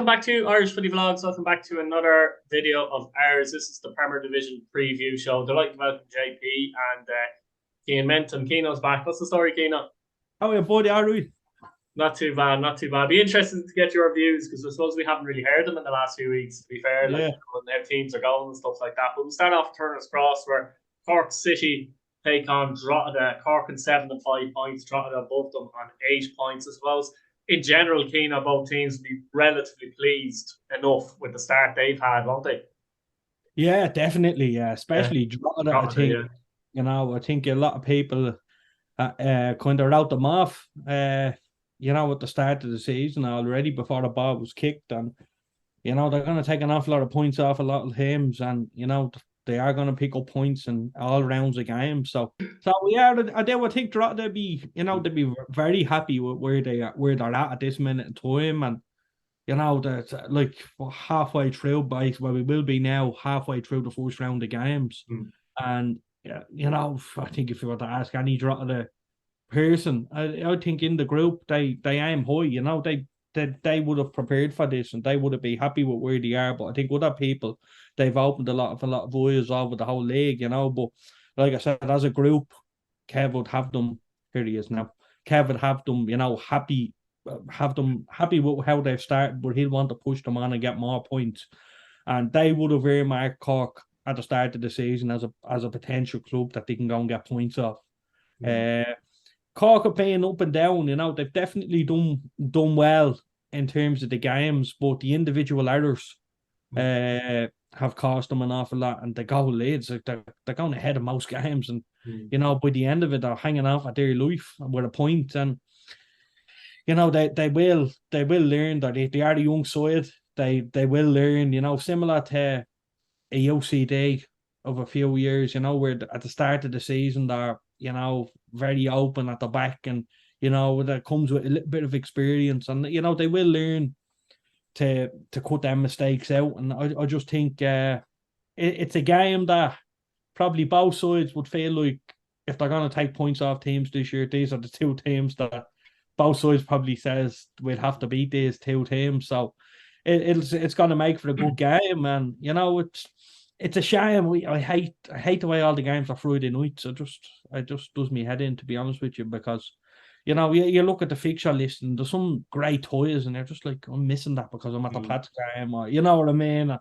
Welcome back to Irish Footy Vlogs. Welcome back to another video of ours. This is the Premier Division preview show. Delighted to welcome JP and Cian Menton. Keno's back. What's the story, Keno? How are you, buddy? All right. Not too bad, not too bad. Be interested to get your views because I suppose we haven't really heard them in the last few weeks, to be fair, like how teams are going and stuff like that. But we'll start off Turner's Cross, where Cork City take on Drogheda. Cork in 7 and 5 points, Drogheda above them on 8 points. I suppose in general, Keno, both teams will be relatively pleased enough with the start they've had, won't they? Yeah, definitely. Yeah, especially Drogheda, I think. Yeah. You know, I think a lot of people kind of wrote them off. You know, at the start of the season already before the ball was kicked, and you know they're going to take an awful lot of points off a lot of teams, and you know they are going to pick up points in all rounds of games. So yeah, I would think they'd be very happy with where they're at this minute in time, and you know that like halfway through we will be now halfway through the first round of games, and yeah, you know I think if you were to ask any Drogheda person, I think in the group they aim high. You know they would have prepared for this and they would have been happy with where they are. But I think other people, they've opened a lot of eyes over the whole league. You know, but like I said, as a group, Kev would have them. Here he is now. Kev would have them. You know, happy with how they've started, but he'll want to push them on and get more points. And they would have earmarked Cork at the start of the season as a potential club that they can go and get points off. Cork are playing up and down, you know, they've definitely done well in terms of the games, but the individual errors have cost them an awful lot, and the goal leads, they're going ahead of most games, and you know, by the end of it, they're hanging off at their life with a point, and you know, they will learn that they are the young side, they will learn, you know, similar to a UCD of a few years, you know, where at the start of the season they're, you know, very open at the back, and you know that comes with a little bit of experience, and you know they will learn to cut their mistakes out. And I just think it's a game that probably both sides would feel like if they're going to take points off teams this year, these are the two teams that both sides probably says we'll have to beat these two teams. So it's going to make for a good game, and you know it's a shame. I hate the way all the games are Friday nights. It just does me head in, to be honest with you, because you know you look at the fixture list and there's some great toys and they're just like, I'm missing that because I'm at the Pats game, or you know what I mean.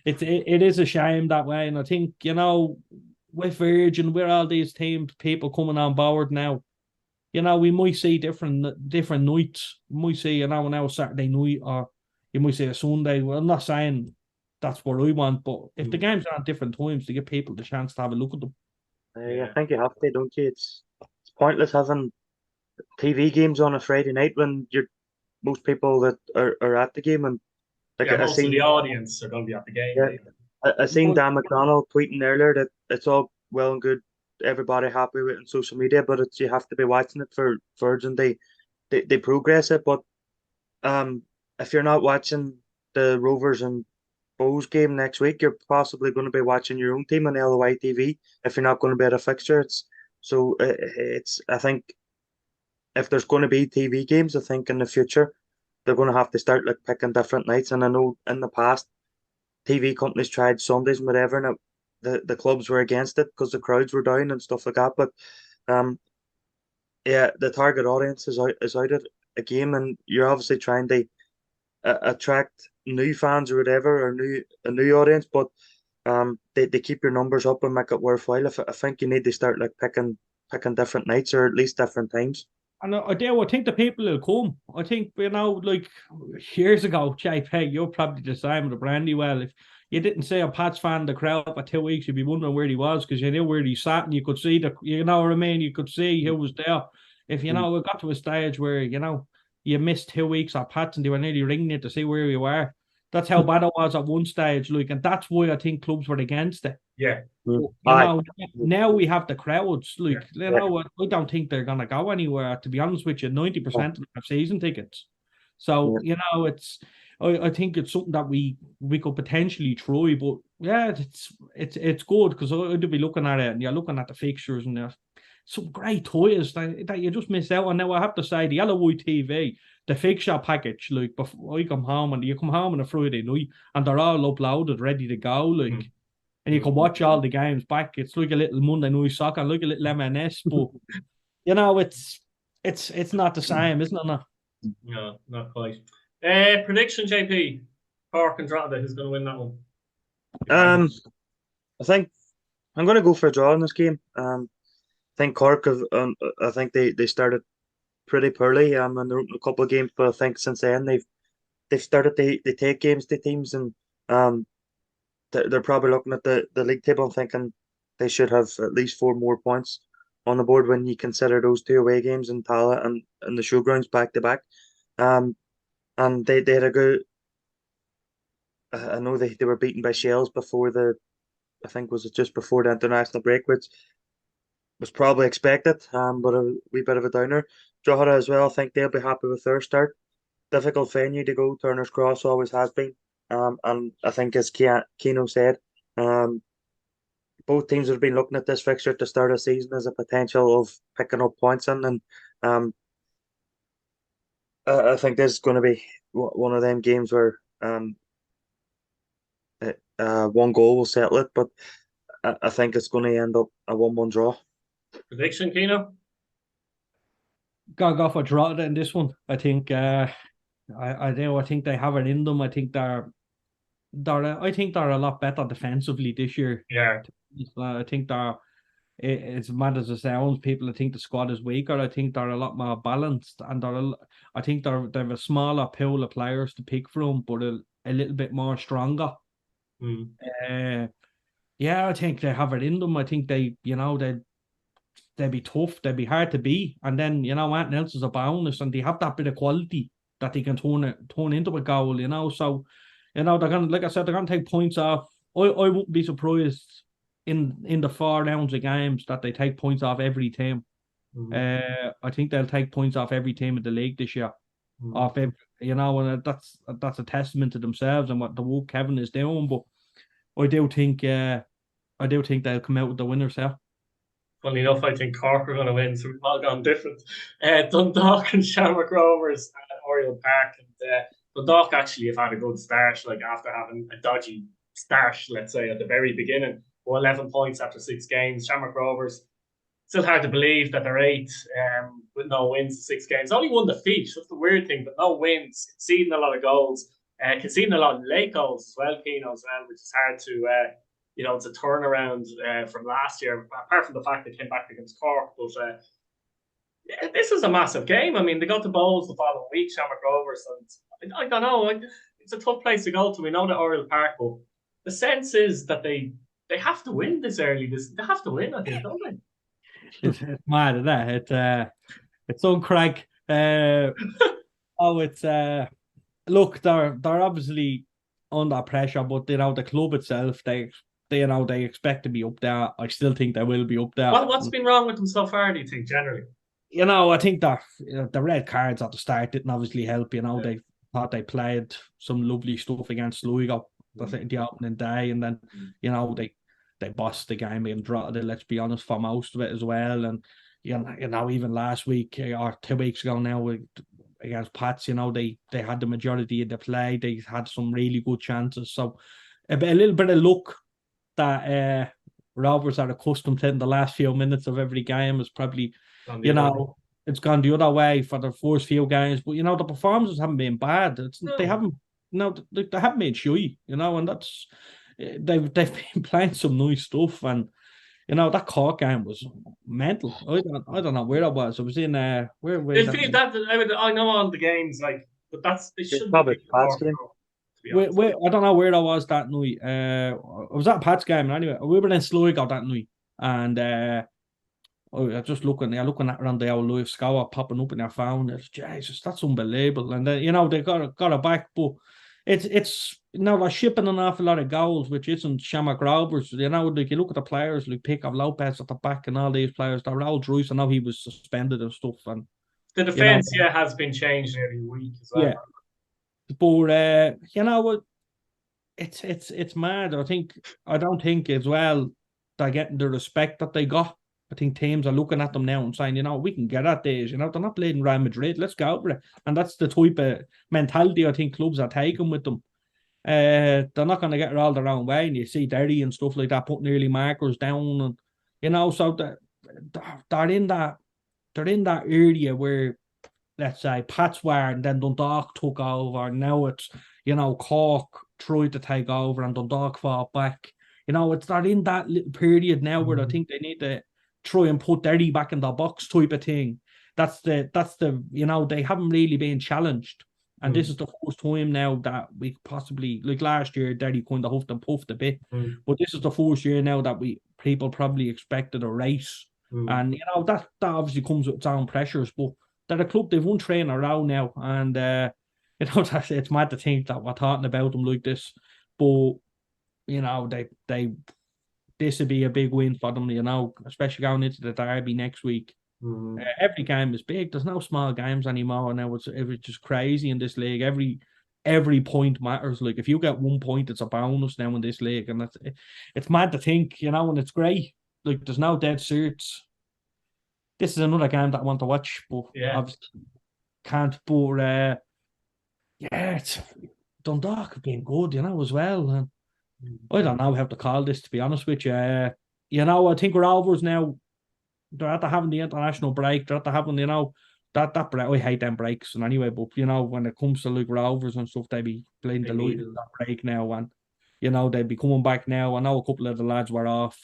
It is a shame that way, and I think, you know, with Virgin, with all these people coming on board now, you know, we might see different nights. We might see, you know, now a Saturday night, or you might see a Sunday. Well, I'm not saying that's what I want, but if the games are at different times to give people the chance to have a look at them. I think you have to, don't you? It's pointless having TV games on a Friday night when most people that are at the game, and like most of the audience are going to be at the game. Yeah, I seen Dan McDonald tweeting earlier that it's all well and good, everybody happy with it on social media, but you have to be watching it for Virgin. They progress it, but if you're not watching the Rovers and Bows game next week, you're possibly going to be watching your own team on LOI TV if you're not going to be at a fixture. I think if there's going to be TV games, I think in the future they're going to have to start like picking different nights. And I know in the past TV companies tried Sundays and whatever, and the clubs were against it because the crowds were down and stuff like that. But yeah, the target audience is out at a game, and you're obviously trying to attract new fans or whatever, or a new audience, but they keep your numbers up and make it worthwhile. I think you need to start like picking different nights, or at least different times. And I think the people will come. I think, you know, like years ago, JP, you're probably the same with the Brandywell. If you didn't see a Pats fan in the crowd for 2 weeks, you'd be wondering where he was, because you knew where he sat and you could see you know what I mean? You could see who was there. If, you know, it got to a stage where, you know, you missed 2 weeks at Pats and they were nearly ringing you to see where you were. That's how bad it was at one stage, like, and that's why I think clubs were against it. Yeah. You know, now we have the crowds. Like, you know, I don't think they're gonna go anywhere. To be honest with you, 90% of them have season tickets. So you know, I think it's something that we could potentially try. But yeah, it's good, because I'd be looking at it, and you're looking at the fixtures, and some great toys that you just miss out on. Now I have to say the yellow white TV, the fixture package, like before I come home, and you come home on a Friday night and they're all uploaded, ready to go, like, and you can watch all the games back. It's like a little Monday night soccer, like a little M&S, but you know, it's not the same, isn't it? No, not quite. Prediction, JP. Cork and Drogheda, who's going to win that one? I think I'm going to go for a draw in this game. I think Cork have, I think they started pretty poorly in a couple of games, but I think since then they've started they take games to teams, and they're probably looking at the league table and thinking they should have at least 4 more points on the board when you consider those 2 away games in Tala and the showgrounds back to back. And they had a good. I know they were beaten by Shells before I think was it just before the international break, which was probably expected, but a wee bit of a downer. Drogheda as well, I think they'll be happy with their start. Difficult venue to go, Turner's Cross always has been. And I think as Keno said, both teams have been looking at this fixture at the start of the season as a potential of picking up points in, and I think this is going to be one of them games where one goal will settle it, but I think it's going to end up a 1-1 draw. Prediction, Keno? Gotta go for Drogheda in this one. I think I think they have it in them. I think they're a lot better defensively this year. Yeah. I think they're, as mad as it sounds, people think the squad is weaker. I think they're a lot more balanced, and I think they have a smaller pool of players to pick from, but a little bit more stronger. Yeah, I think they have it in them. I think they'd be tough, they'd be hard to beat, and then anything else is a bonus, and they have that bit of quality that they can turn into a goal. So they're gonna, like I said, they're gonna take points off. I wouldn't be surprised in the 4 rounds of games that they take points off every team. I think they'll take points off every team in the league this year. Off every, and that's a testament to themselves and what the work Kevin is doing. But I do think they'll come out with the winners here. Funny enough, I think Cork are going to win, so we've all gone different. Dundalk and Shamrock Rovers at Oriel Park, and Dundalk actually have had a good start, like after having a dodgy start, let's say at the very beginning. 11 points after 6 games. Shamrock Rovers, still hard to believe that they're 8th with no wins, 6 games. Only 1 defeat. That's the weird thing, but no wins. Conceding a lot of goals, conceding a lot of late goals as well, Keno, as well, which is hard to it's a turnaround from last year, apart from the fact they came back against Cork. But this is a massive game. I mean, they got to Bowls the following week, Shamrock Rovers, and I don't know, it's a tough place to go to. We know that Oriel Park, but the sense is that they have to win this early. They have to win, I think, don't they? It's mad, isn't it? It's on Craig. Look, they're obviously under pressure, but the club itself, they expect to be up there. I still think they will be up there. What's been wrong with them so far, do you think, generally? I think that the red cards at the start didn't obviously help. They thought they played some lovely stuff against Sligo the opening day, and then they bossed the game in Drogheda, let's be honest, for most of it as well. And even last week or 2 weeks ago now against Pats, they had the majority of the play. They had some really good chances. So a little bit of luck that Rovers are accustomed to in the last few minutes of every game is probably, it's gone the other way for the first few games. But the performances haven't been bad. They haven't been shy, and that's. They've been playing some nice stuff, and that Cork game was mental. I don't know where it was. It was in I know all the games, but it should be Cork. I don't know where I was that night. I was at Pat's game anyway. We were in Sligo that night, and I was just looking at around the old live score popping up in their phone. It's Jesus, that's unbelievable. And then they got it back, but it's they're shipping an awful lot of goals, which isn't Shamrock Rovers. You look at the players like Pickup Lopez at the back and all these players. They're all Druce. I know he was suspended and stuff. And the defense, has been changed every week as well. Yeah, but it's mad. I don't think as well they're getting the respect that they got I think teams are looking at them now and saying, we can get at this. They're not playing Real Madrid. Let's go over it. And that's the type of mentality I think clubs are taking with them. They're not going to get it all the wrong way. And you see Derry and stuff like that putting early markers down, and so they're in that area where, let's say, Pats were, and then Dundalk took over. Now it's Cork tried to take over and Dundalk fought back. It's not in that little period now where I think they need to try and put Derry back in the box type of thing. That's the they haven't really been challenged. And this is the first time now that we possibly, like last year, Derry kind of huffed and puffed a bit. But this is the first year now that people probably expected a race. And, that obviously comes with its own pressures. But they're a club, they've won 3 in a row now. And, it's mad to think that we're talking about them like this. But, this would be a big win for them, especially going into the derby next week. Every game is big. There's no small games anymore now. It's just crazy in this league. Every point matters. Like if you get 1 point, it's a bonus now in this league, and it's mad to think, and it's great. Like there's no dead certs. This is another game that I want to watch, but obviously can't. But it's Dundalk have been good, as well. And I don't know how to call this, to be honest with you. I think Rovers now. They're after having the international break. They're after having, that break. I hate them breaks. And anyway, but when it comes to like Rovers and stuff, they be playing the light of that break now, and they'd be coming back now. I know a couple of the lads were off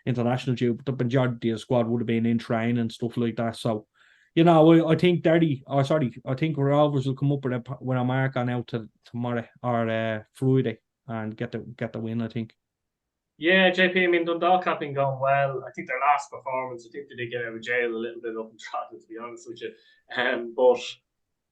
international due, but the majority of the squad would have been in training and stuff like that. So, I think I think Rovers will come up with a marker now to tomorrow or Friday and get the win, I think. Yeah, JP, I mean, Dundalk have been going well. I think their last performance, I think they did get out of jail a little bit up in Drogheda, to be honest with you. But,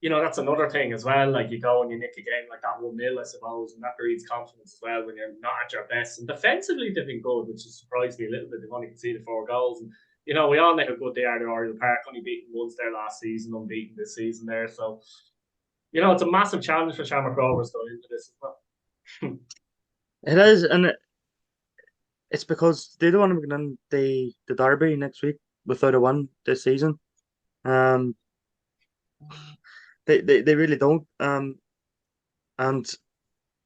that's another thing as well. Like, you go and you nick a game like that 1-0, I suppose, and that breeds confidence as well when you're not at your best. And defensively, they've been good, which has surprised me a little bit. They've only conceded 4 goals. And, we all know how good they are at Oriel Park, only beaten once there last season, unbeaten this season there. So, it's a massive challenge for Shamrock Rovers going into this as well. It is, and it's because they don't want to begin the derby next week without a win this season. They really don't. And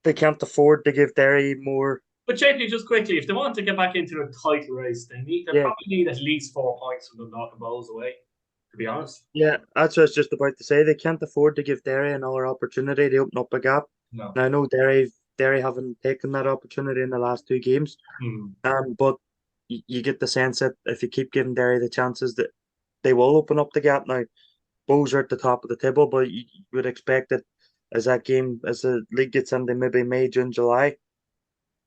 they can't afford to give Derry more. But JP, just quickly, if they want to get back into a title race, they probably need at least 4 points from Dundalk and Bohs away, to be honest. Yeah, that's what I was just about to say. They can't afford to give Derry another opportunity to open up a gap. No. Now, I know Derry haven't taken that opportunity in the last 2 games. But you get the sense that if you keep giving Derry the chances, that they will open up the gap. Now, Bohs are at the top of the table, but you would expect that as the league gets into maybe May, June, July,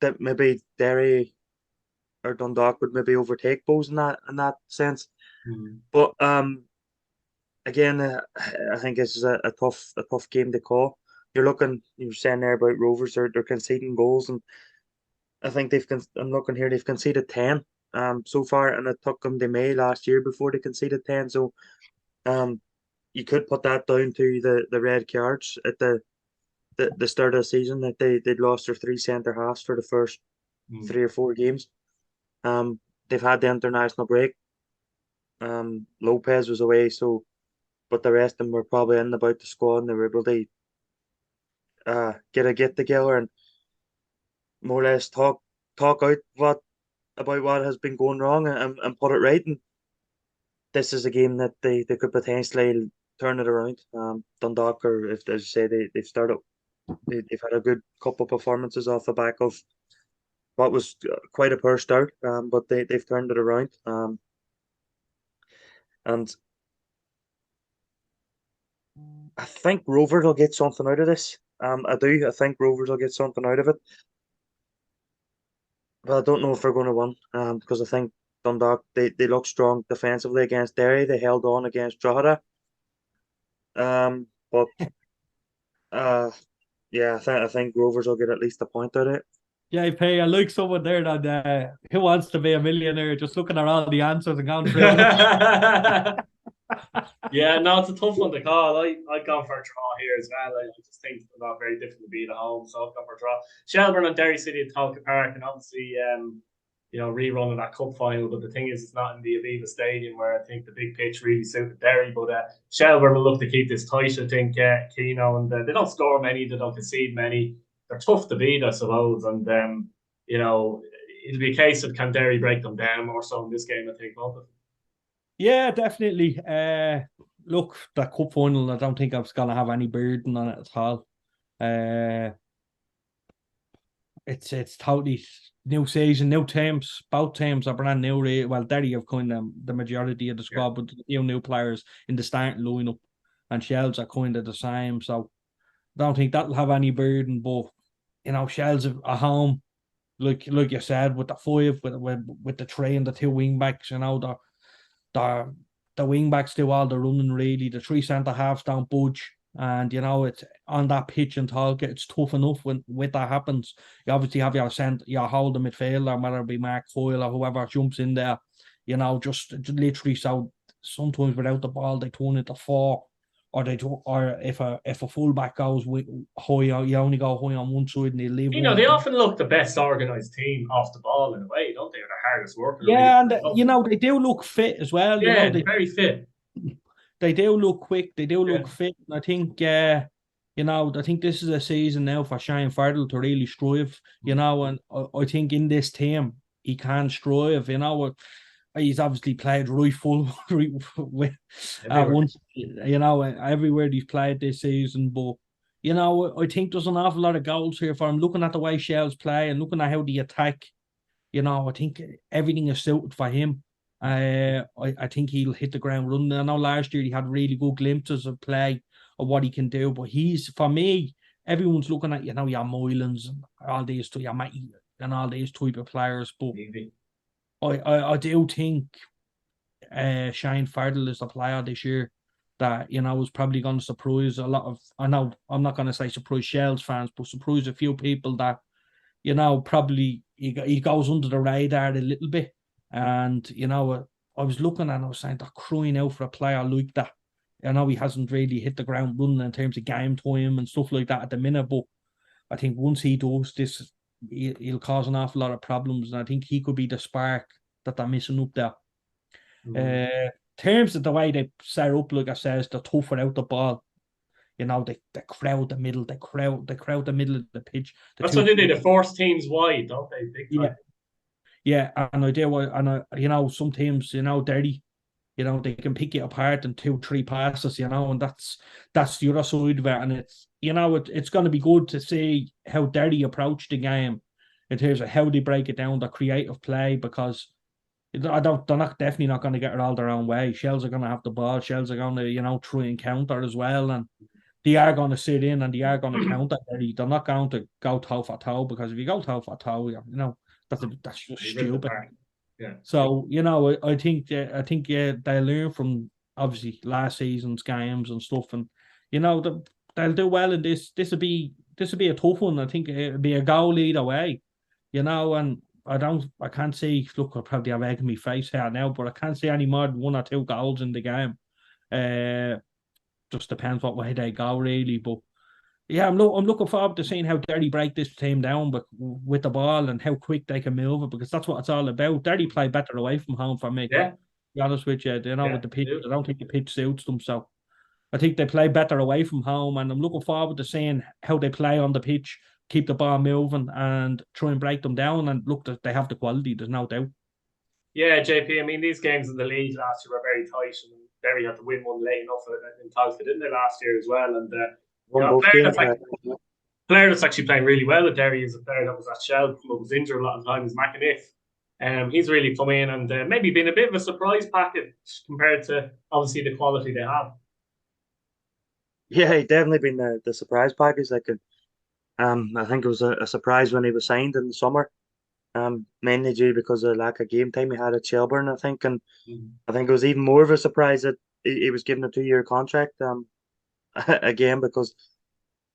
that maybe Derry or Dundalk would maybe overtake Bohs in that sense. But again, I think this is a tough game to call. You were saying there about Rovers, they're conceding goals, and I think I'm looking here, they've conceded 10 so far, and it took them to May last year before they conceded 10. So you could put that down to the red cards at the start of the season, that they'd lost their 3 centre halves for the first 3 or 4 games. They've had the international break. Lopez was away, but the rest of them were probably in about the squad, and they were able to get together and more or less talk out about what has been going wrong and put it right. And this is a game that they could potentially turn it around. Dundalk, or if, as you say, they've had a good couple of performances off the back of what was quite a poor start, but they've turned it around. And I think Rovers will get something out of this. I do. I think Rovers will get something out of it. But I don't know if they're going to win, because I think Dundalk, they look strong defensively against Derry. They held on against Drogheda. But yeah, I think Rovers will get at least a point out of it. Yeah, I like someone there that who wants to be a millionaire, just looking at all the answers and going through. Yeah, no, it's a tough one to call. I've gone for a draw here as well. I just think it's not very difficult to beat at home, so I've gone for a draw. Shelbourne and Derry City at Tolka Park, and obviously rerun of that cup final. But the thing is, it's not in the Aviva Stadium where I think the big pitch really suited Derry. But Shelbourne will look to keep this tight, I think, Keano, and they don't score many, they don't concede many. They're tough to beat, I suppose, and it'll be a case of can Derry break them down more so in this game, I think, won't it? Yeah, definitely. Look, that cup final, I don't think I was going to have any burden on it at all. It's totally new season, new teams. Both teams are brand new. Well, Derry have kind of the majority of the squad, but new players in the starting lineup, and Shells are kind of the same. So I don't think that'll have any burden. But Shells are home, like you said, with the five, with the three and the two wing backs. The wing backs do all the running really. The three centre halves don't budge. And it's on that pitch and talk. It's tough enough when that happens. You obviously have your holding midfielder, whether it be Mark Foyle or whoever jumps in there. Just literally. So sometimes without the ball, they turn into four, or if a fullback goes high, you only go high on one side and they leave. They often look the best organised team off the ball in a way, don't they? Or the hardest working. Yeah, and they do look fit as well. Yeah, they're very fit. They do look quick. They do look fit. And I think, I think this is a season now for Shane Fardell to really strive. And I think in this team he can strive. He's obviously played right full with once. Everywhere he's played this season. But I think there's an awful lot of goals here for him. Looking at the way Shells play and looking at how they attack, I think everything is suited for him. I think he'll hit the ground running. I know last year he had really good glimpses of play of what he can do, but for me, everyone's looking at your Moylans and all these your Matty and all these type of players. But I do think Shane Fardell is the player this year that was probably going to surprise a lot of. I know I'm not going to say surprise Shells fans, but surprise a few people that probably he goes under the radar a little bit. And, I was looking and I was saying they're crying out for a player like that. I know he hasn't really hit the ground running in terms of game time and stuff like that at the minute, but I think once he does this, he'll cause an awful lot of problems. And I think he could be the spark that they're missing up there. In terms of the way they set up, like I says, they're tough without the ball. They crowd the middle, they crowd the middle of the pitch. That's what they do. They force teams wide, don't they? Big time. Yeah, and I do. And some teams, Derry, they can pick it apart in 2-3 passes, and that's the other side of it. And it's going to be good to see how Derry approach the game in terms of how they break it down, the creative play, because they're definitely not going to get it all their own way. Shells are going to have the ball. Shells are going to, try and counter as well, and they are going to sit in and they are going to counter Derry. They're not going to go toe for toe, because if you go toe for toe, that's just stupid. Yeah. So I think they learn from obviously last season's games and stuff, and they'll do well in this. This will be a tough one. I think it'll be a goal either way, and I can't see. Look, I'll probably have egg in my face here now, but I can't see any more than 1 or 2 goals in the game. Just depends what way they go, really, but. Yeah, I'm looking forward to seeing how Derry break this team down with the ball and how quick they can move it, because that's what it's all about. Derry play better away from home for me. Yeah. To be honest with you, with the pitch, I don't think the pitch suits them. So I think they play better away from home, and I'm looking forward to seeing how they play on the pitch, keep the ball moving and try and break them down. And look, that they have the quality, there's no doubt. Yeah, JP, I mean, these games in the league last year were very tight, and Derry had to win one late enough in Talcott, didn't they, last year as well? And player that's actually playing really well at Derry is a player that was at Shelbourne, but was injured a lot of times, McAniff. He's really come in and maybe been a bit of a surprise package compared to obviously the quality they have. Yeah, he definitely been the surprise package. I think it was a surprise when he was signed in the summer. Mainly due because of lack of game time he had at Shelbourne, I think, and I think it was even more of a surprise that he was given a 2-year contract. Again, because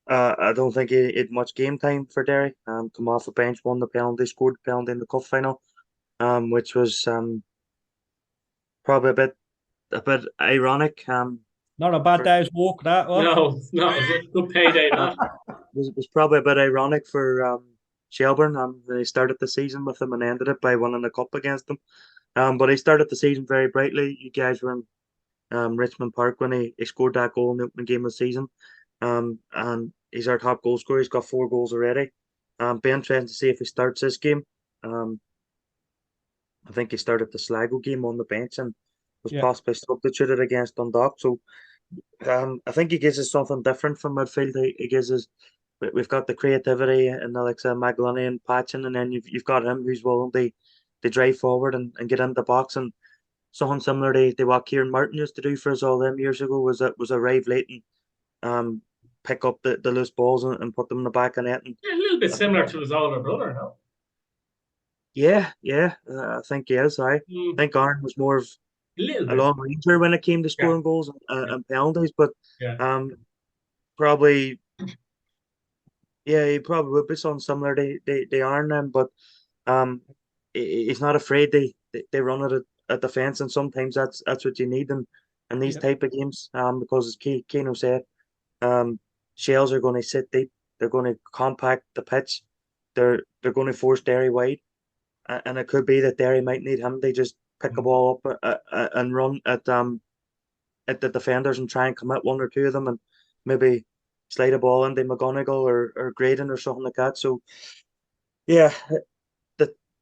I don't think he had much game time for Derry. Come off the bench, won the penalty, scored the penalty in the cup final, which was probably a bit ironic. Not a bad day's walk, that one. No, it's not. It's a good payday. That was probably a bit ironic for Shelbourne. They started the season with them and ended it by winning the cup against them. But he started the season very brightly. You guys were in Richmond Park when he scored that goal in the opening game of the season. And he's our top goal scorer. He's got 4 goals already. Be interesting to see if he starts this game. I think he started the Sligo game on the bench and was possibly substituted against Dundalk. So I think he gives us something different from midfield. He gives us, we've got the creativity and Alexa Maglani and Patchen, and then you've got him who's willing to drive forward and get into the box. And something similar to what Kieran Martin used to do for us all them years ago was arrive late and pick up the loose balls and put them in the back of net. And a little bit similar to his older brother, no? Yeah, I think he is. I think Aaron was more of a long ranger when it came to scoring goals and penalties, but probably, he probably would be something similar to Aaron then, but he's not afraid they run it at defence, and sometimes that's what you need in these type of games, because as Keno said, Shells are going to sit deep, they're going to compact the pitch, they're going to force Derry wide, and it could be that Derry might need him to just pick a ball up and run at the defenders and try and commit 1 or 2 of them and maybe slide a ball into McGonigal or Graydon or something like that. So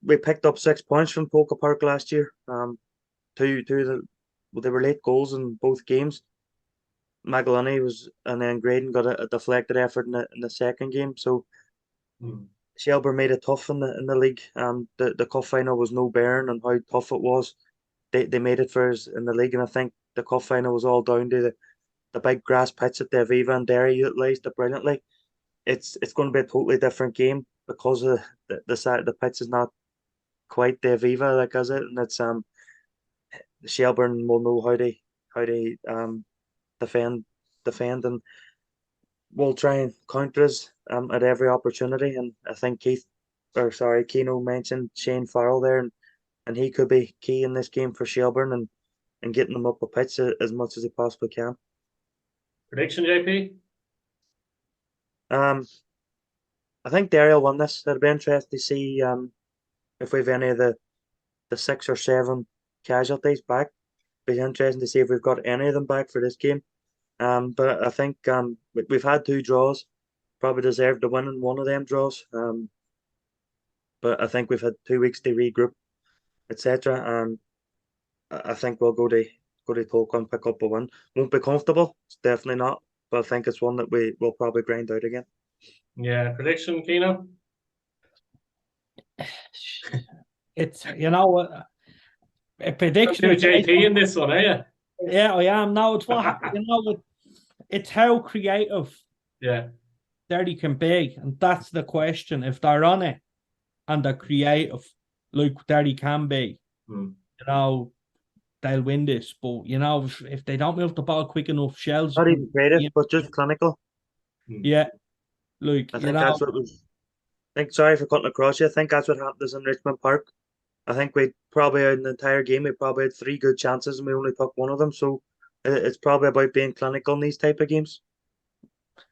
we picked up 6 points from Polka Park last year. They were late goals in both games. Magalani and then Graydon got a deflected effort in the second game. So Shelbourne made it tough in the league. The cup final was no bearing on how tough it was. They made it for us in the league, and I think the cup final was all down to the big grass pitch that the Aviva and Derry utilised it brilliantly. It's going to be a totally different game because of the pitch is not quite the Aviva like is it, and it's Shelbourne will know how to defend and will try and counter us at every opportunity. And I think Keno mentioned Shane Farrell there, and he could be key in this game for Shelbourne and getting them up a pitch as much as he possibly can. Prediction, JP? I think Derry will win this. It'll be interesting to see if we've any of the 6 or 7 casualties back. It'll be interesting to see if we've got any of them back for this game. But I think we've had 2 draws, probably deserved to win in one of them draws. But I think we've had 2 weeks to regroup, etc. And I think we'll go to Tolka and pick up a win. Won't be comfortable, it's definitely not. But I think it's one that we will probably grind out again. Yeah, prediction, Keno? It's a prediction. JP in this one, are you? Yeah, I am. No, it's what it's how creative Derry can be, and that's the question. If they're on it and they're creative, like Derry can be, they'll win this. But if they don't move the ball quick enough, Shells not even creative, but just clinical. Yeah, like I think that's what was. Sorry for cutting across you. I think that's what happened in Richmond Park. I think we probably in the entire game we probably had 3 good chances and we only took 1 of them. So it's probably about being clinical in these type of games.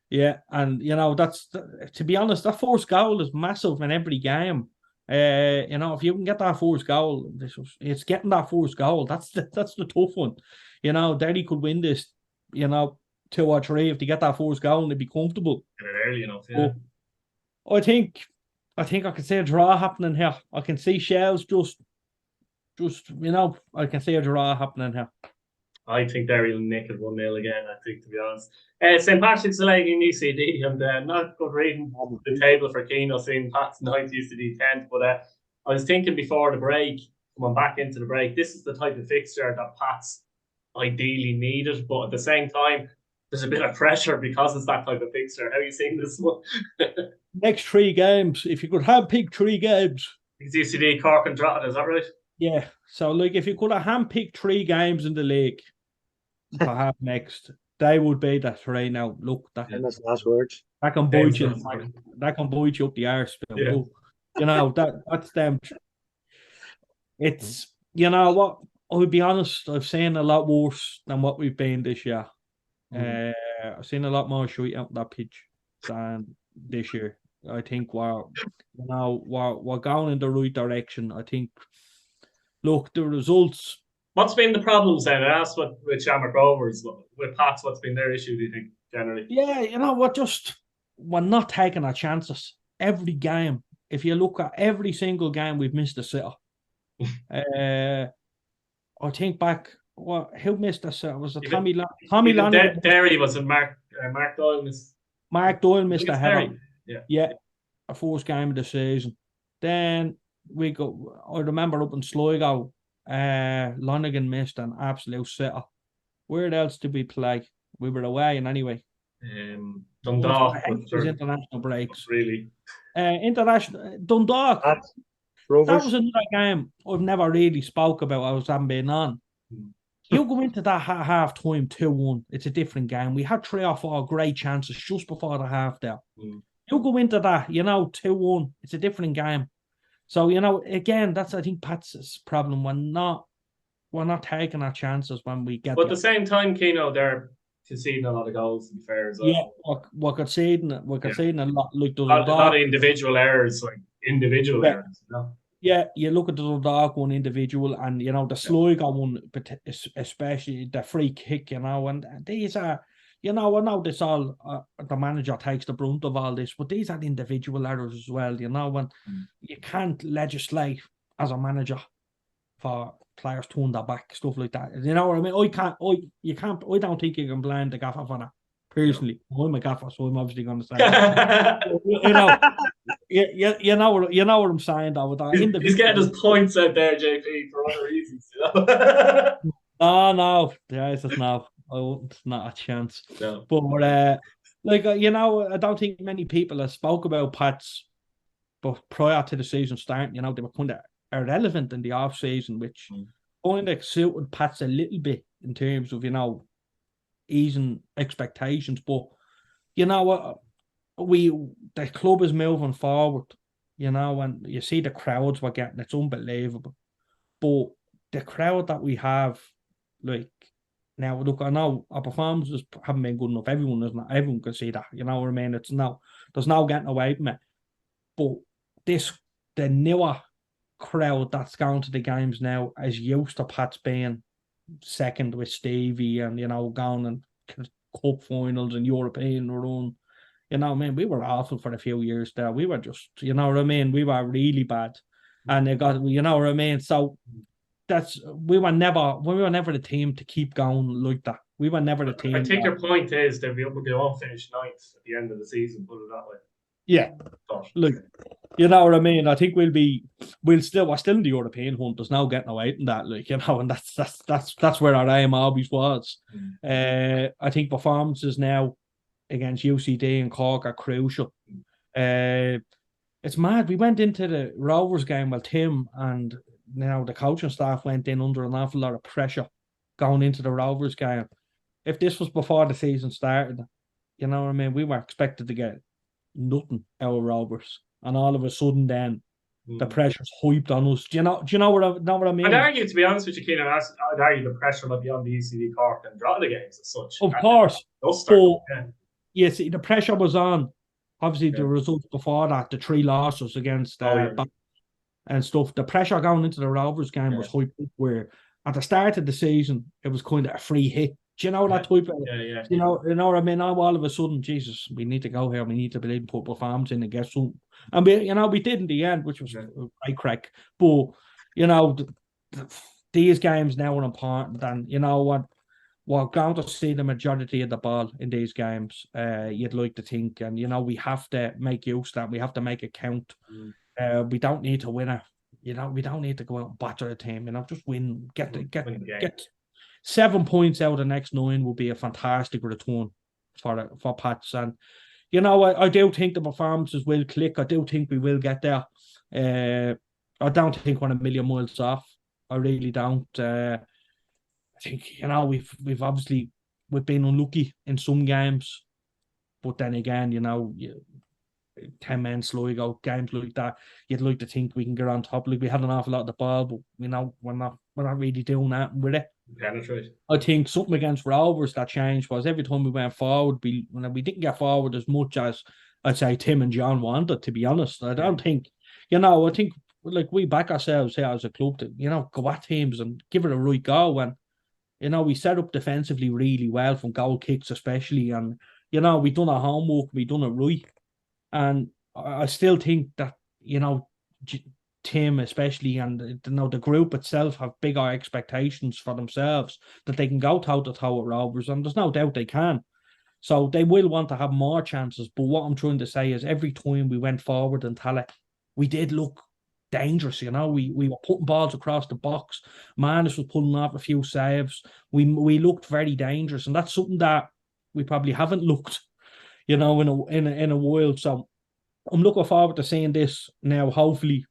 Yeah, and that's to be honest, that first goal is massive in every game. If you can get that first goal, it's getting that first goal. That's the tough one. Derry could win this. 2 or 3 if they get that first goal and they'd be comfortable. Get it early enough, yeah. But I think I can see a draw happening here. I can see Shells just I can see a draw happening here. I think Derry will nick it 1-0 again, I think, to be honest. St. Patrick's Leg in UCD, and not good reading the table for Keno, seeing Pat's 9th, UCD 10th, but I was thinking before the break, coming back into the break, this is the type of fixture that Pat's ideally needed, but at the same time, there's a bit of pressure because it's that type of fixture. How are you seeing this one? Next 3 games, if you could handpick 3 games. It's UCD, Cork and Drogheda, is that right? Yeah. So, if you could have handpicked 3 games in the league to have next, they would be the 3 now. Look, that's last words. That can bite you. That can bite you up the arse. Yeah. That's them. It's what I would be honest. I've seen a lot worse than what we've been this year. I've seen a lot more shite out that pitch than this year. I think we're going in the right direction. I think. Look, the results. What's been the problems then? I asked what with Shamrock Rovers, with Pats, what's been their issue, do you think, generally? Yeah, we're not taking our chances. Every game, if you look at every single game, we've missed a sitter. I think back, who missed a sitter? Was it Tommy Lanigan? Derry, was it Mark Doyle missed? Mark Doyle missed a header. Yeah, a first game of the season. Then I remember up in Sligo, Lanigan missed an absolute sitter. Where else did we play? We were away, and anyway. Dundalk. International breaks. Really? International Dundalk. Rovers. That was another game I've never really spoke about. I haven't been on. You go into that half time 2-1. It's a different game. We had 3 or 4 great chances just before the half there. You go into that, 2-1. It's a different game. So, again, that's, I think, Pat's problem. We're not taking our chances when we get. But at the same time, Keno, they're conceding a lot of goals, to be fair as well. Yeah, we're conceding a lot. Like a lot of individual errors, errors. Yeah, you look at the Dundalk one individual, and the Sligo one, especially the free kick, and these are, I know this all the manager takes the brunt of all this, but these are individual errors as well, when you can't legislate as a manager for players turn their back, stuff like that. You know what I mean? I don't think you can blame the gaffer for that. Personally, I'm a gaffer, so I'm obviously going to say that. you know what I'm saying, though. He's getting his points out there, JP, for other reasons. No, Jesus, no. It's not a chance. No. But I don't think many people have spoke about Pats, but prior to the season starting, they were kind of irrelevant in the off season, which kind of suited Pats a little bit in terms of easing expectations. But the club is moving forward, and you see the crowds we're getting, it's unbelievable. But the crowd that we have, now, look, I know our performances haven't been good enough. Everyone can see that. You know what I mean? There's no getting away from it. But the newer crowd that's going to the games now is used to Pats being second with Stevie and, going and cup finals and European run. We were awful for a few years there. We were just, we were really bad. And they got, what I mean? So we were never the team to keep going like that. We were never the team. I think your point is that we won't finish ninth at the end of the season, put it that way. Yeah. Look, you know what I mean? I think we're still in the European hunt. There's no getting away from that, and that's where our aim always was. I think performances now against UCD and Cork are crucial. It's mad. We went into the Rovers game with Tim, and now the coaching staff went in under an awful lot of pressure going into the Rovers game. If this was before the season started, you know what I mean? We were expected to get nothing out of Rovers, and all of a sudden, then the pressure's hyped on us. Do you know what I mean? I'd argue, to be honest with you, Keenan, I'd argue the pressure might be on the UCD Cork and Drogheda games as such. Of course, yes, the pressure was on. Obviously, the results before that, the 3 losses against and stuff. The pressure going into the Rovers game was hyped up, where at the start of the season it was kind of a free hit. Do you know that type of? You know what I mean? Now all of a sudden, Jesus, we need to go here. We need to be able to put performance in and get some. And we did in the end, which was a great crack. But these games now are important, and what? We're going to see the majority of the ball in these games. You'd like to think, and we have to make use of that. We have to make it count. We don't need to win it. We don't need to go out and batter a team. Just win. Get 7 points out of the next 9 will be a fantastic return for Pats. And I do think the performances will click. I do think we will get there. I don't think we're a million miles off. I really don't. I think we've obviously been unlucky in some games, but then again, 10-man Sligo games like that, you'd like to think we can get on top. Like we had an awful lot of the ball, but we're not really doing that with it. penetrate. I think something against Rovers that changed was every time we went forward, we didn't get forward as much as I'd say Tim and John wanted, to be honest. I don't think, I think like we back ourselves here as a club to, go at teams and give it a right go. And, we set up defensively really well from goal kicks especially. And, we done our homework, we done it right. And I still think that, Tim especially and the group itself have bigger expectations for themselves that they can go toe to toe with Rovers, and there's no doubt they can. So they will want to have more chances. But what I'm trying to say is every time we went forward and Tala, we did look dangerous. We were putting balls across the box. Manus was pulling off a few saves. We looked very dangerous, and that's something that we probably haven't looked, in a while. So I'm looking forward to seeing this now. Hopefully.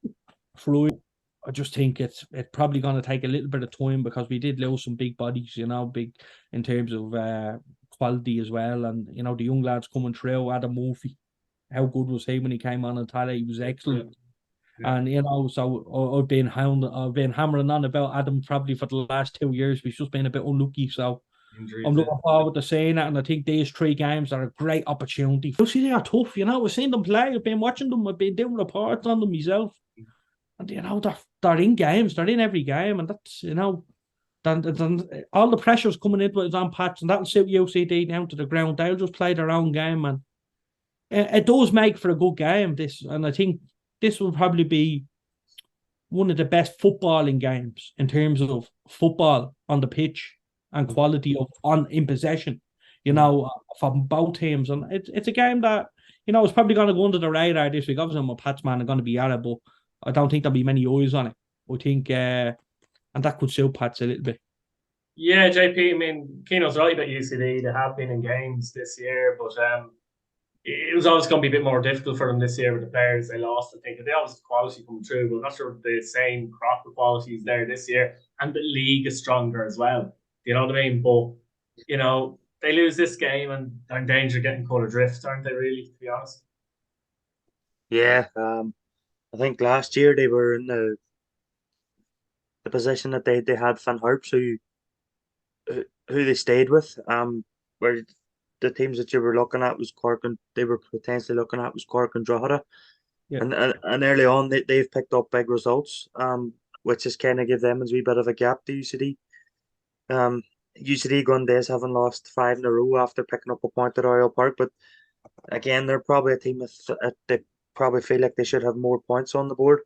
I just think it's probably going to take a little bit of time because we did lose some big bodies, big in terms of quality as well. And, the young lads coming through, Adam Murphy, how good was he when he came on and Tala? He was excellent. Yeah. And, so I've been hammering on about Adam probably for the last 2 years. We've just been a bit unlucky. So I'm looking forward to seeing that. And I think these 3 games are a great opportunity. You see, they are tough, We've seen them play. I've been watching them. I've been doing reports on them myself. And, they're in games. They're in every game. And that's, then all the pressure's coming into it on Pats. And that'll suit UCD down to the ground. They'll just play their own game. And it does make for a good game, this. And I think this will probably be one of the best footballing games in terms of football on the pitch and quality in possession, from both teams. And it's a game that, it's probably going to go under the radar this week. Obviously, my Pats man are going to be at it, but I don't think there'll be many eyes on it. I think, and that could suit Pats a little bit. Yeah, JP, I mean, Keano's right about UCD. They have been in games this year, but it was always going to be a bit more difficult for them this year with the players they lost. I think they always have quality coming through, but I'm not sure the same crop of quality is there this year. And the league is stronger as well. You know what I mean? But, they lose this game and they're in danger of getting caught adrift, aren't they, really, to be honest? Yeah, I think last year they were in the position that they had Van Harps who they stayed with. Where the teams that you were looking at was Cork, and they were potentially looking at was Cork and Drogheda. Yeah. And early on they've picked up big results. Which has kind of give them a wee bit of a gap to UCD. UCD Gundays haven't lost 5 in a row after picking up a point at Oriel Park, but again they're probably a team that they probably feel like they should have more points on the board.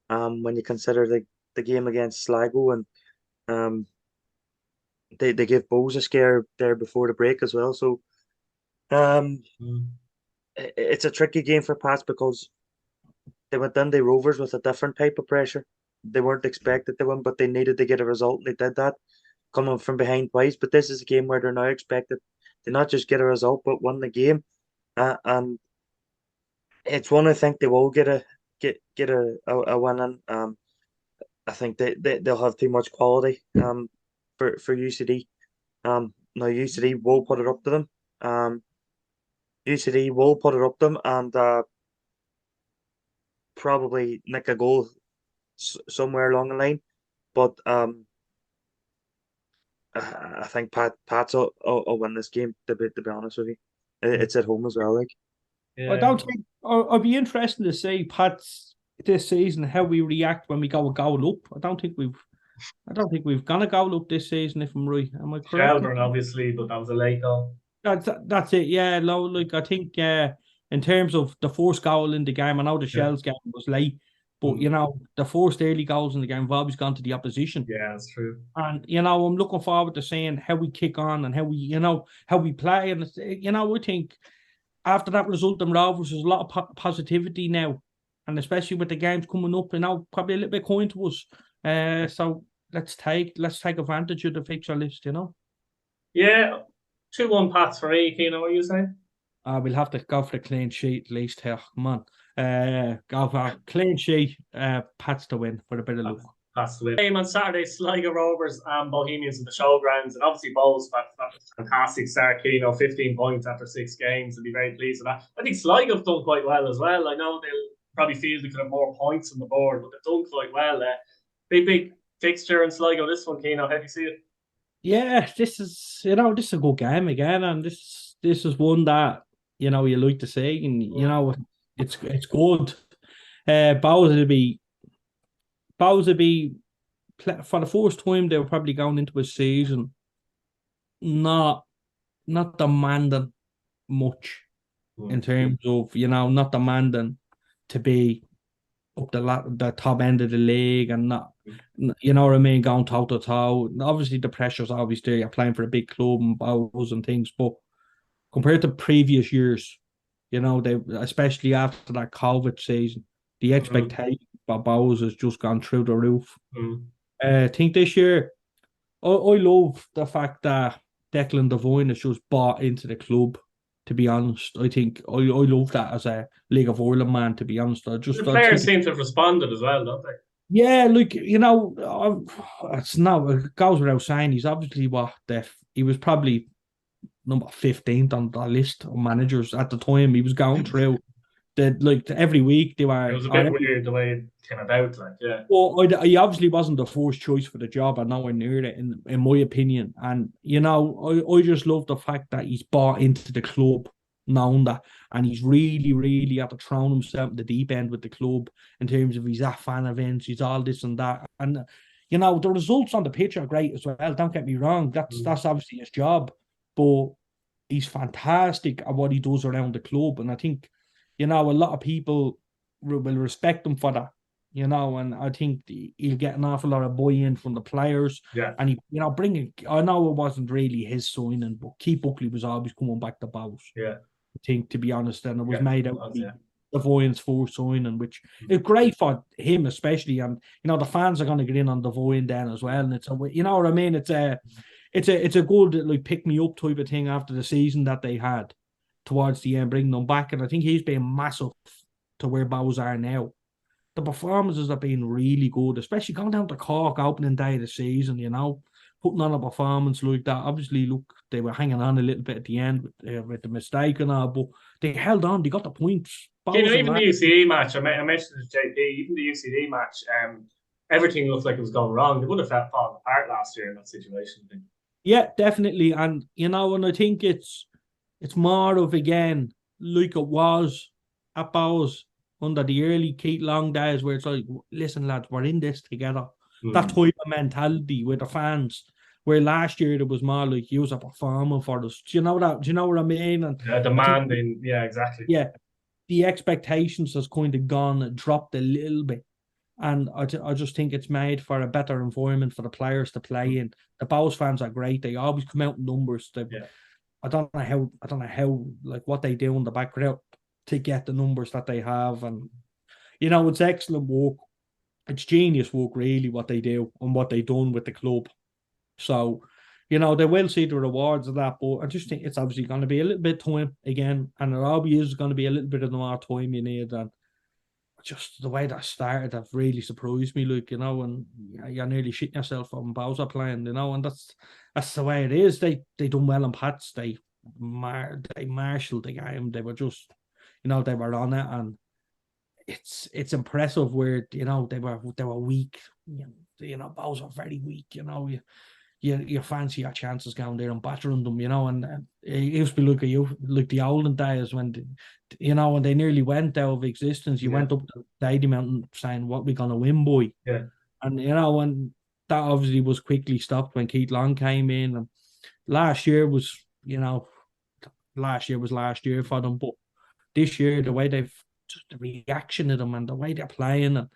When you consider the game against Sligo, and they give Bows a scare there before the break as well. So it's a tricky game for Pats because they went Dundee Rovers with a different type of pressure. They weren't expected to win, but they needed to get a result, and they did that, coming from behind twice. But this is a game where they're now expected to not just get a result, but win the game. And it's one I think they will get a win in. I think they'll have too much quality for UCD. Now UCD will put it up to them. UCD will put it up to them and probably nick a goal somewhere along the line. But I think Pats will win this game, to be honest with you. It's at home as well. Yeah. I don't think I'd be interested to see Pats this season how we react when we go a goal up. I don't think we've gone a goal up this season, if I'm right. Am I correct? Shelbourne, obviously, but that was a late goal. That's it. Yeah, I think in terms of the first goal in the game, I know the Shells game was late, but the first early goals in the game have always gone to the opposition. Yeah, that's true. And I'm looking forward to seeing how we kick on and how we play. And I think after that result in Rovers, there's a lot of positivity now, and especially with the games coming up, probably a little bit kind to us. So let's take advantage of the fixture list. Yeah, 2-1 Pats for me. Keano, what are you saying? We'll have to go for the clean sheet at least here. Come on. Go for a clean sheet. Pats to win for a bit of luck. Pats to win. Game on Saturday, Sligo Rovers and Bohemians in the showgrounds. And obviously Bowes, that's a fantastic start, 15 points after 6 games. I'll be very pleased with that. I think Sligo have done quite well as well. I know they'll probably feel they could have more points on the board, but they've done quite well. Big fixture in Sligo, this one, Keano. How do you see it? Yeah, this is this is a good game again, and this is one that you like to see, and it's good. Bowser will be for the first time they were probably going into a season not demanding much in terms of not demanding to be up the top end of the league and not you know what I mean, going toe to toe. Obviously the pressure's always there. You're playing for a big club and bows and things, but compared to previous years, they especially after that COVID season, the expectation for bows has just gone through the roof. I think this year I love the fact that Declan Devine has just bought into the club. To be honest, I think I love that as a League of Ireland man. To be honest, The players seem to have responded as well, don't they? Yeah, look, it's no, it goes without saying. He's obviously he was probably number 15th on the list of managers at the time. He was going through every week they were. It was a bit weird the way it came about, yeah. Well, he obviously wasn't the first choice for the job, and nowhere near it, in my opinion. And I just love the fact that he's bought into the club, knowing that, and he's really, really had to throw himself in the deep end with the club in terms of he's at fan events, he's all this and that, and the results on the pitch are great as well. Don't get me wrong, that's obviously his job, but he's fantastic at what he does around the club, and I think a lot of people will respect him for that. And I think he'll get an awful lot of buy-in from the players. Yeah. And I know it wasn't really his signing, but Keith Buckley was always coming back to Bows. Yeah. I think, to be honest, and it was made out of the Devoyne's first signing, which is great for him, especially. And the fans are going to get in on Devoyne then as well. And it's you know what I mean? It's a good pick me up type of thing after the season that they had towards the end, bringing them back. And I think he's been massive to where Bows are now. The performances have been really good, especially going down to Cork opening day of the season, putting on a performance like that. Obviously, look, they were hanging on a little bit at the end with the mistake and all, but they held on, they got the points. Even the UCD match, I mentioned it to JP, even the UCD match, everything looked like it was going wrong. They would have fallen apart last year in that situation. Yeah, definitely. And, and I think it's more of, again, like it was at Bows under the early Keith Long days, where it's like, listen, lads, we're in this together. That type of mentality with the fans. Where last year it was more like you was a performer for us. Do you know that? Do you know what I mean? And demanding, exactly. Yeah, the expectations has kind of dropped a little bit, and I just think it's made for a better environment for the players to play in. The Bows fans are great; they always come out in numbers. I don't know how like what they do in the background to get the numbers that they have, and it's excellent work. It's genius work, really, what they do and what they've done with the club. So, they will see the rewards of that, but I just think it's obviously going to be a little bit time again, and it always is going to be a little bit of more time you need, and just the way that started have really surprised me, and you're nearly shitting yourself on Bowser playing, and that's the way it is. They done well in Pats, they marshaled the game, they were just, they were on it, and it's impressive where they were weak. Bows are very weak. You fancy your chances going there and battering them. And it used to be like the olden days when when they nearly went out of existence. You went up to the mountain saying, "What we gonna win, boy?" Yeah, and and that obviously was quickly stopped when Keith Long came in. And last year was last year for them, but this year the way they've just the reaction to them and the way they're playing, and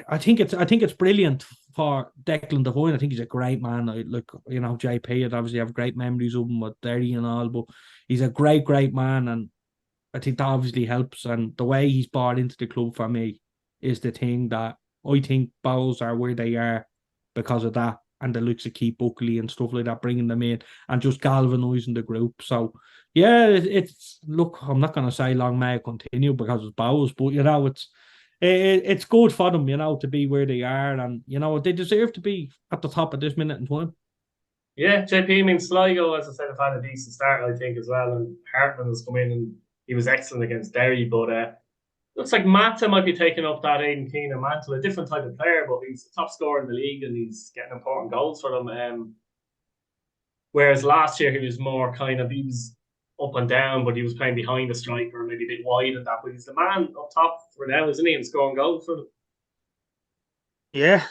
I think it's brilliant for Declan Devine. I think he's a great man. JP, I'd obviously have great memories of him with Derry and all, but he's a great man, and I think that obviously helps. And the way he's bought into the club for me is the thing that I think Bows are where they are because of that, and the looks of Keith Buckley and stuff like that, bringing them in and just galvanising the group. So yeah, it's look, I'm not going to say long may it continue because it's Bows, but it's good for them, to be where they are, and they deserve to be at the top at this minute in time. Yeah, JP, Sligo, as I said, have had a decent start, I think, as well, and Hartman has come in and he was excellent against Derry, but looks like Mata might be taking up that Aidan Keenan mantle, a different type of player, but he's the top scorer in the league and he's getting important goals for them. Whereas last year he was more he was up and down, but he was playing behind the striker, maybe a bit wide and that. But he's the man up top for now, isn't he? And scoring goals for them. Yeah,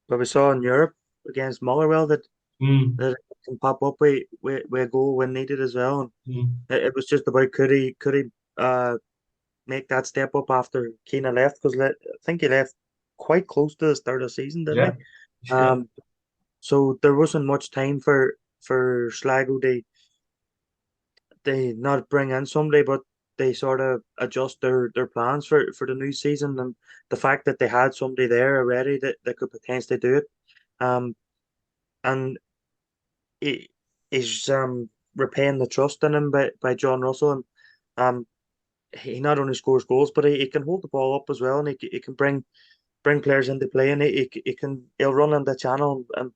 but we saw in Europe against Motherwell that that can pop up with a goal when needed as well. And it was just about could he make that step up after Keane left, because I think he left quite close to the start of the season, didn't he? So there wasn't much time for Sligo. They not bring in somebody, but they sort of adjust their plans for the new season, and the fact that they had somebody there already that could potentially do it, um, and he is repaying the trust in him by John Russell, and he not only scores goals, but he can hold the ball up as well, and he can bring players into play, and he'll run in the channel and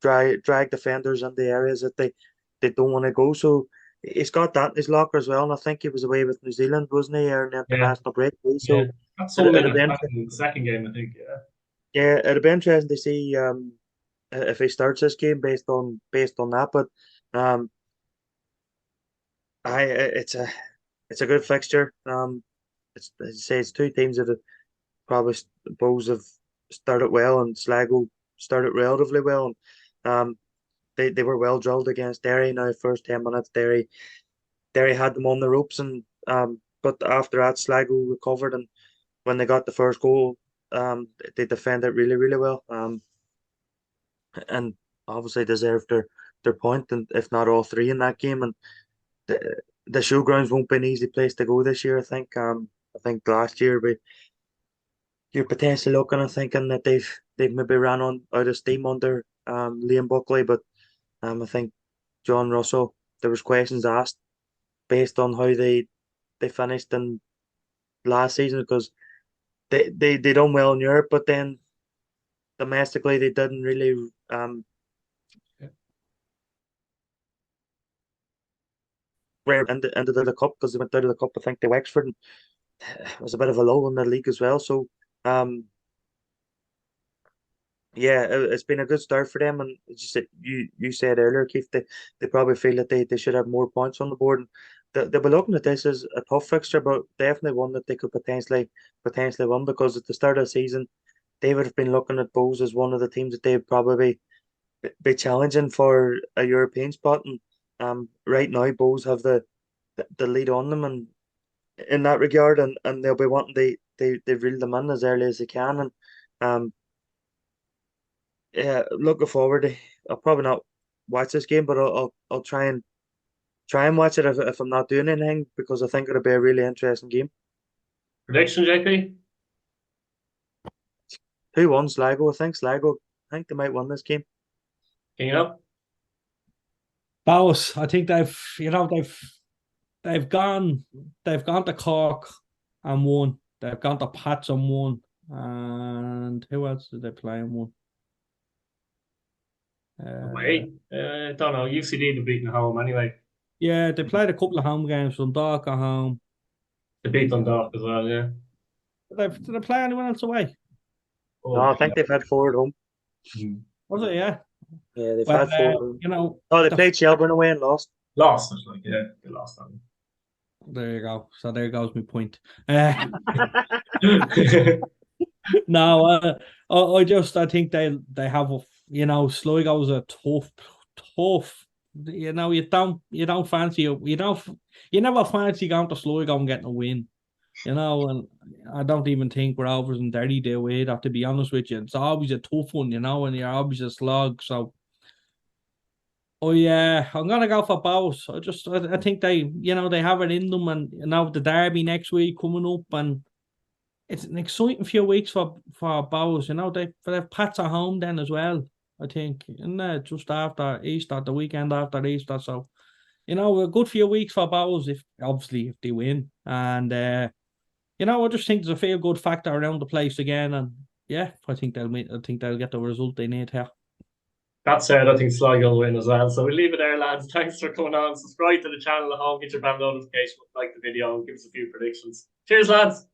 drag defenders in the areas that they don't want to go. So he's got that in his locker as well, and I think he was away with New Zealand, wasn't he, or an international break? So that's something in the second game, I think. Yeah, it'd be interesting to see if he starts this game based on that. But it's a good fixture. It's, as you say, it's two teams that have probably both have started well, and Sligo started relatively well. And they were well drilled against Derry. Now, first 10 minutes, Derry had them on the ropes, and but after that, Sligo recovered, and when they got the first goal, they defended really, really well. And obviously deserved their point, and if not all three in that game. And the showgrounds won't be an easy place to go this year. I think. I think last year you're potentially looking and thinking that they've maybe ran on out of steam under Liam Buckley, but I think John Russell, there was questions asked based on how they finished in last season, because they done well in Europe, but then domestically they didn't really into the cup, because they went out of the cup, I think, to Wexford, and it was a bit of a lull in the league as well. So yeah, it's been a good start for them, and you said earlier, Keith, they probably feel that they should have more points on the board. And they'll be looking at this as a tough fixture, but definitely one that they could potentially win, because at the start of the season they would have been looking at Bohs as one of the teams that they'd probably be challenging for a European spot. And right now Bohs have the lead on them, and in that regard, and they'll be wanting they reel them in as early as they can. And yeah, looking forward. I'll probably not watch this game, but I'll try and watch it if I'm not doing anything, because I think it'll be a really interesting game. Prediction, JP? Who won? Sligo, I think. Sligo. I think they might win this game. Bows, I think they've gone to Cork and won. They've gone to Pats and won. And who else did they play and won? I don't know. UCD to beating home anyway. Yeah, they played a couple of home games. Dundalk at home. They beat Dundalk as well, yeah. Did they play anyone else away? No, I think they've had 4 at home. Was it? Yeah. Yeah, they've had 4 at home. They played Shelbourne away and lost. Lost, yeah, they lost them. There you go. So there goes my point. No, I think they have Sligo's a tough. You never fancy going to Sligo and getting a win. And I don't even think Rovers and Derry do either, to be honest with you. It's always a tough one, and you're always a slog. So I'm gonna go for Bows. I think they have it in them, and the derby next week coming up, and it's an exciting few weeks for Bows. They've Pats at home then as well, I think, just after Easter, the weekend after Easter. So, a good few weeks for Bows if they win. And I just think there's a feel good factor around the place again, and yeah, I think they'll win. I think they'll get the result they need here. That said, I think Sligo will win as well. So we'll leave it there, lads. Thanks for coming on. Subscribe to the channel at home, get your bell notification, like the video, and give us a few predictions. Cheers, lads.